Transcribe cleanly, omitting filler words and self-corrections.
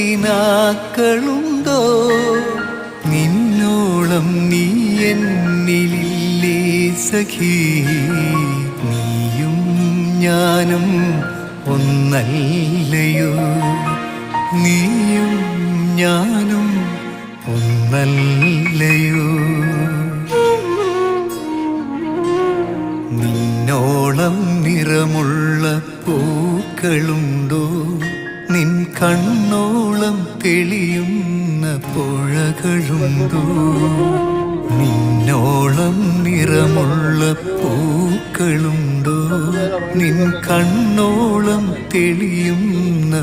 കിനാക്കളുണ്ടോ നിന്നോളം നീ എന്നിലില്ലേ സഖി നീയും ഞാനും ഒന്നല്ലയോ നീയും ഞാനും ഒന്നല്ലയോ നിന്നോളം നിറമുള്ള പൂക്കളുണ്ടോ നിൻ കണ്ണോളം തെളിയുന്ന പുഴകളുണ്ടോ നിന്നോളം നിറമുള്ള പൂക്കളുണ്ടോ നിൻ കണ്ണോളം തെളിയുന്ന